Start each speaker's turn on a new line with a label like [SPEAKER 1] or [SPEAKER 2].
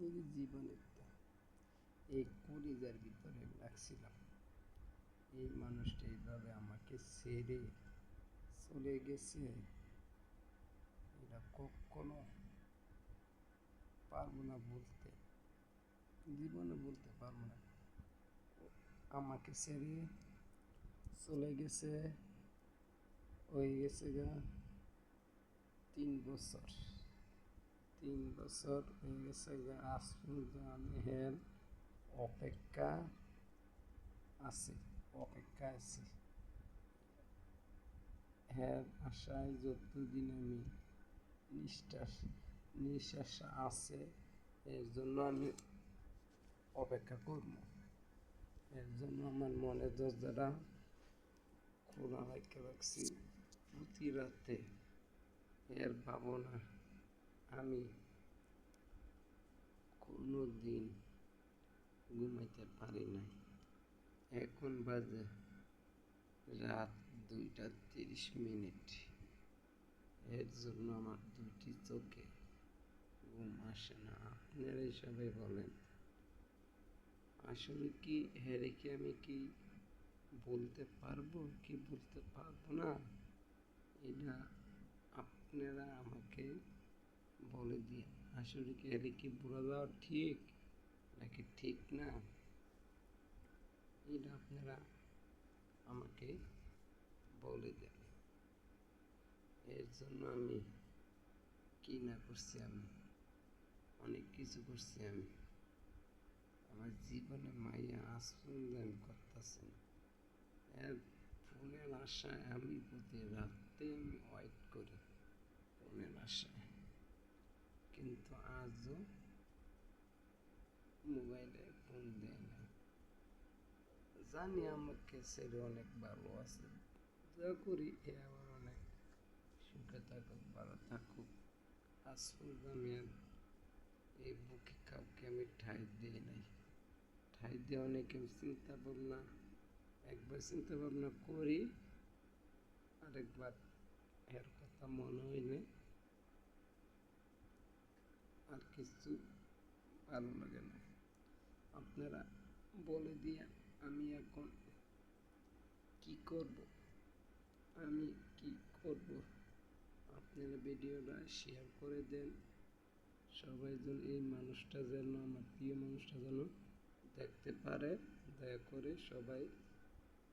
[SPEAKER 1] এই যে জীবনের এই কলিজার ভিতরে রাখছিলাম, এই মানুষটা এইভাবে আমাকে ছেড়ে চলে গেছে, এটা কখনো পারবো না বলতে, জীবনে বলতে পারবো না। আমাকে ছেড়ে চলে গেছে, হয়ে গেছে গা 3 বছর। 3 বছর হয়ে গেছে গা, আজ পর্যন্ত আমি হের অপেক্ষা আছি। হ্যাঁ, আশায় যতদিন আমি নিঃশ্বাস আছে, এর জন্য আমি অপেক্ষা করব। এর জন্য আমার মনের দরজাটা খোলা রেখে রাখছি প্রতি রাতে। এর ভাবনা আমি কোনো দিন ঘুমাইতে পারি নাই। এখন বাজে রাত 2:30। এর জন্য আমার 2টি চোখে ঘুম আসে না। আপনারাই সবাই বলেন, আসলে কি হ্যারে কি আমি কি বলতে পারবো কি বলতে পারবো না, এটা আপনারা আমাকে বলে দিন। আসলে কি হ্যারে কি বলে দেওয়া ঠিক নাকি ঠিক না, এটা আপনারা আমাকে বলে দেন। এর জন্য আমি কি না করছি, আমি অনেক কিছু করছি। আমি আমার জীবনে মাইয়া আজ পর্যন্ত আমি করতেছি না। এর ফোনের আশায় আমি প্রতি রাতে আমি ওয়েট করি ফোনের আশায়, কিন্তু আজও মোবাইলে ফোন দেয় না। জানি আমাকে ছেড়ে অনেক ভালো আছে, দোয়া করি এ আমার অনেক সুখে থাকুক, ভালো থাকুক। আজ পর্যন্ত আমি এই বুকে কাউকে আমি ঠাঁই দিই নাই। ঠাঁই দিয়ে অনেকে একবার চিন্তা ভাবনা করি, আরেকবার এর কথা মনে হইলে আর কিছু ভালো লাগে না। আপনারা বলে দিয়ে আমি এখন কি করব, আপনারা ভিডিওটা শেয়ার করে দেন। সবাই যেন এই মানুষটা যেন, আমার প্রিয় মানুষটা যেন দেখতে পারে, দয়া করে সবাই